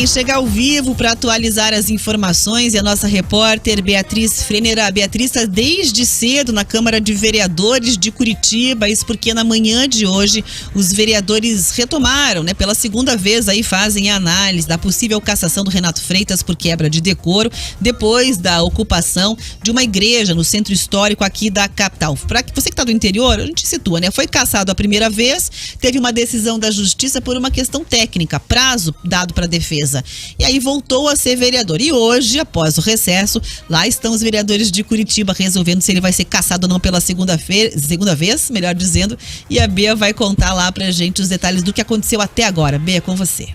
quem chega ao vivo para atualizar as informações é a nossa repórter Beatriz Frenner. A Beatriz está desde cedo na Câmara de Vereadores de Curitiba, isso porque na manhã de hoje os vereadores retomaram, né, pela segunda vez aí fazem a análise da possível cassação do Renato Freitas por quebra de decoro, depois da ocupação de uma igreja no centro histórico aqui da capital. Para você que está do interior, a gente situa, né? Foi cassado a primeira vez, teve uma decisão da Justiça por uma questão técnica, prazo dado para a defesa. E aí voltou a ser vereador. E hoje, após o recesso, lá estão os vereadores de Curitiba resolvendo se ele vai ser cassado ou não pela segunda vez, melhor dizendo. E a Bea vai contar lá pra gente os detalhes do que aconteceu até agora. Bea, com você.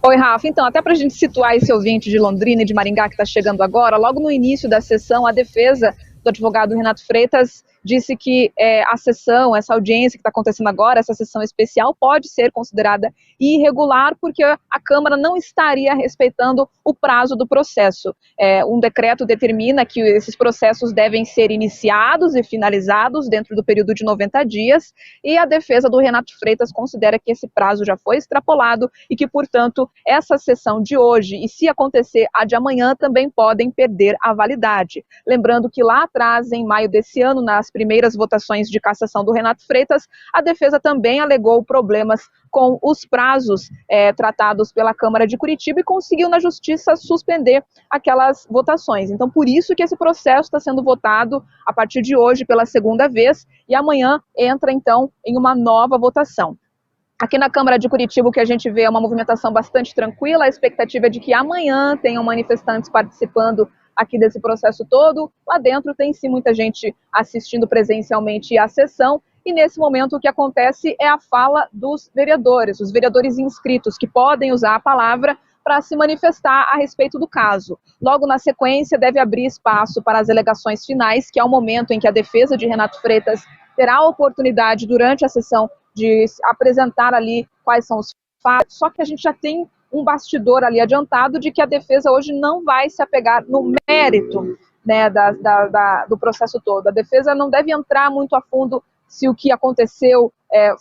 Oi, Rafa. Então, até para a gente situar esse ouvinte de Londrina e de Maringá que está chegando agora, logo no início da sessão, a defesa do advogado Renato Freitas disse que a sessão, essa audiência que está acontecendo agora, essa sessão especial, pode ser considerada irregular porque a Câmara não estaria respeitando o prazo do processo. Um decreto determina que esses processos devem ser iniciados e finalizados dentro do período de 90 dias e a defesa do Renato Freitas considera que esse prazo já foi extrapolado e que, portanto, essa sessão de hoje e, se acontecer a de amanhã, também podem perder a validade. Lembrando que lá atrás, em maio desse ano, nas primeiras votações de cassação do Renato Freitas, a defesa também alegou problemas com os prazos tratados pela Câmara de Curitiba e conseguiu na Justiça suspender aquelas votações. Então, por isso que esse processo está sendo votado a partir de hoje pela segunda vez e amanhã entra, então, em uma nova votação. Aqui na Câmara de Curitiba o que a gente vê é uma movimentação bastante tranquila, a expectativa é de que amanhã tenham manifestantes participando aqui desse processo todo. Lá dentro tem sim muita gente assistindo presencialmente à sessão e nesse momento o que acontece é a fala dos vereadores, os vereadores inscritos que podem usar a palavra para se manifestar a respeito do caso. Logo na sequência deve abrir espaço para as alegações finais, que é o momento em que a defesa de Renato Freitas terá a oportunidade durante a sessão de apresentar ali quais são os fatos, só que a gente já tem um bastidor ali adiantado de que a defesa hoje não vai se apegar no mérito, né, do processo todo. A defesa não deve entrar muito a fundo se o que aconteceu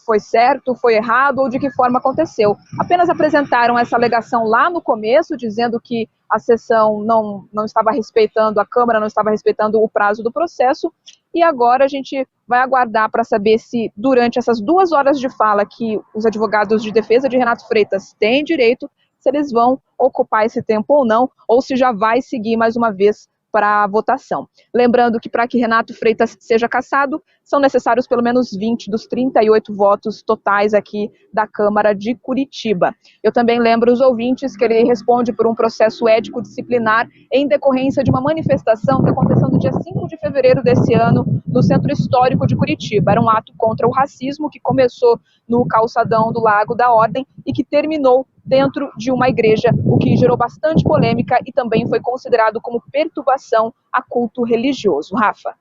foi certo, foi errado ou de que forma aconteceu. Apenas apresentaram essa alegação lá no começo, dizendo que a sessão não estava respeitando, a Câmara não estava respeitando o prazo do processo, e agora a gente vai aguardar para saber se durante essas 2 horas de fala que os advogados de defesa de Renato Freitas têm direito, se eles vão ocupar esse tempo ou não, ou se já vai seguir mais uma vez para a votação. Lembrando que para que Renato Freitas seja cassado, são necessários pelo menos 20 dos 38 votos totais aqui da Câmara de Curitiba. Eu também lembro os ouvintes que ele responde por um processo ético disciplinar em decorrência de uma manifestação que aconteceu no dia 5 de fevereiro desse ano no Centro Histórico de Curitiba. Era um ato contra o racismo que começou no calçadão do Lago da Ordem e que terminou dentro de uma igreja, o que gerou bastante polêmica e também foi considerado como perturbação a culto religioso. Rafa.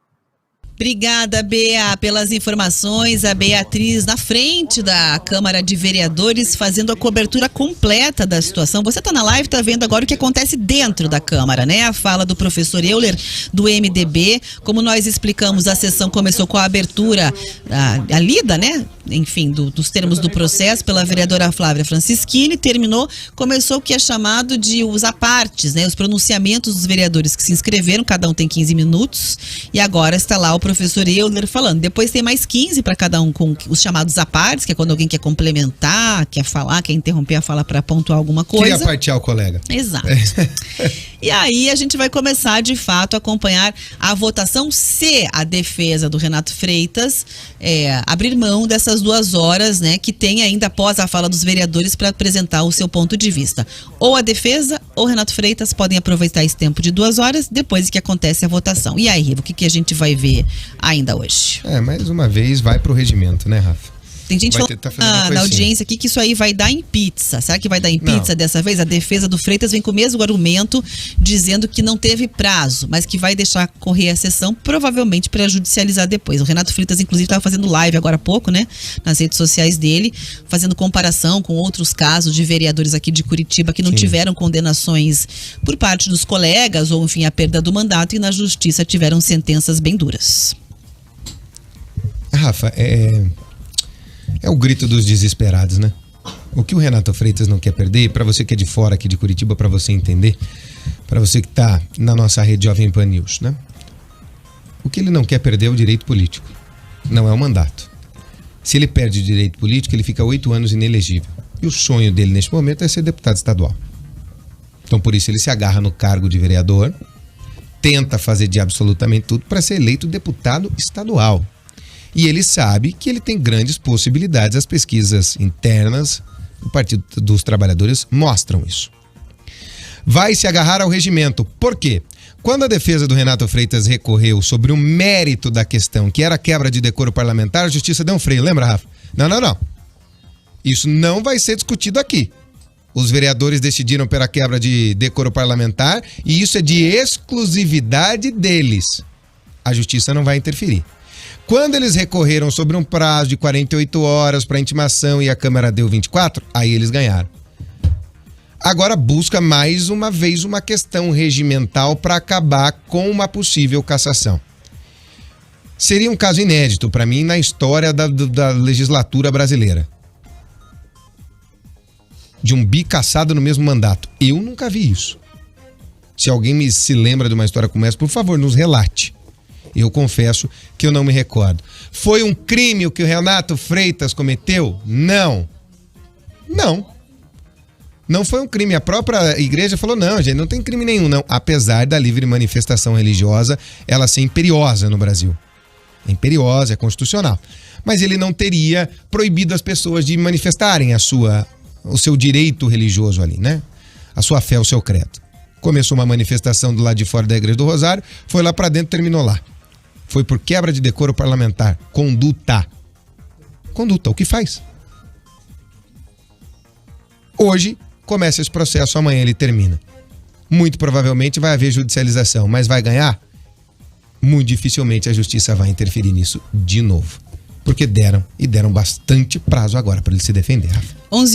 Obrigada, Bea, pelas informações. A Beatriz na frente da Câmara de Vereadores fazendo a cobertura completa da situação. Você está na live, está vendo agora o que acontece dentro da Câmara, né? A fala do professor Euler, do MDB. Como nós explicamos, a sessão começou com a abertura, a lida, né? Enfim, dos termos do processo pela vereadora Flávia Francischini. Começou o que é chamado de os apartes, né? Os pronunciamentos dos vereadores que se inscreveram, cada um tem 15 minutos. E agora está lá o professor Euler falando. Depois tem mais 15 para cada um com os chamados apartes, que é quando alguém quer complementar, quer falar, quer interromper a fala para pontuar alguma coisa. Queria partear o colega. Exato. E aí a gente vai começar de fato a acompanhar a votação se a defesa do Renato Freitas abrir mão dessas 2 horas, né, que tem ainda após a fala dos vereadores para apresentar o seu ponto de vista. Ou a defesa ou o Renato Freitas podem aproveitar esse tempo de 2 horas depois que acontece a votação. E aí, Riva, o que a gente vai ver ainda hoje? Mais uma vez vai pro regimento, né, Rafa? Tem gente falando na audiência aqui que isso aí vai dar em pizza. Será que vai dar em pizza dessa vez? A defesa do Freitas vem com o mesmo argumento, dizendo que não teve prazo, mas que vai deixar correr a sessão, provavelmente para judicializar depois. O Renato Freitas, inclusive, estava fazendo live agora há pouco, né? Nas redes sociais dele, fazendo comparação com outros casos de vereadores aqui de Curitiba que não tiveram condenações por parte dos colegas, ou enfim, a perda do mandato, e na justiça tiveram sentenças bem duras. Rafa, é o grito dos desesperados, né? O que o Renato Freitas não quer perder, para você que é de fora aqui de Curitiba, para você entender, para você que está na nossa rede Jovem Pan News, né? O que ele não quer perder é o direito político, não é o mandato. Se ele perde o direito político, ele fica 8 anos inelegível. E o sonho dele neste momento é ser deputado estadual. Então por isso ele se agarra no cargo de vereador, tenta fazer de absolutamente tudo para ser eleito deputado estadual. E ele sabe que ele tem grandes possibilidades, as pesquisas internas do Partido dos Trabalhadores mostram isso. Vai se agarrar ao regimento. Por quê? Quando a defesa do Renato Freitas recorreu sobre o mérito da questão, que era a quebra de decoro parlamentar, a justiça deu um freio, lembra, Rafa? Não. Isso não vai ser discutido aqui. Os vereadores decidiram pela quebra de decoro parlamentar e isso é de exclusividade deles. A justiça não vai interferir. Quando eles recorreram sobre um prazo de 48 horas para intimação e a Câmara deu 24, aí eles ganharam. Agora busca mais uma vez uma questão regimental para acabar com uma possível cassação. Seria um caso inédito para mim na história da legislatura brasileira. De um bicassado no mesmo mandato. Eu nunca vi isso. Se alguém se lembra de uma história como essa, por favor, nos relate. Eu confesso que eu não me recordo. Foi um crime o que o Renato Freitas cometeu? Não. Não foi um crime. A própria igreja falou, não, gente, não tem crime nenhum, não. Apesar da livre manifestação religiosa, ela ser imperiosa no Brasil. É imperiosa, é constitucional. Mas ele não teria proibido as pessoas de manifestarem o seu direito religioso ali, né? A sua fé, o seu credo. Começou uma manifestação do lado de fora da Igreja do Rosário, foi lá pra dentro, terminou lá. Foi por quebra de decoro parlamentar. Conduta, o que faz? Hoje começa esse processo, amanhã ele termina. Muito provavelmente vai haver judicialização, mas vai ganhar? Muito dificilmente a justiça vai interferir nisso de novo. Porque deram bastante prazo agora para ele se defender. 11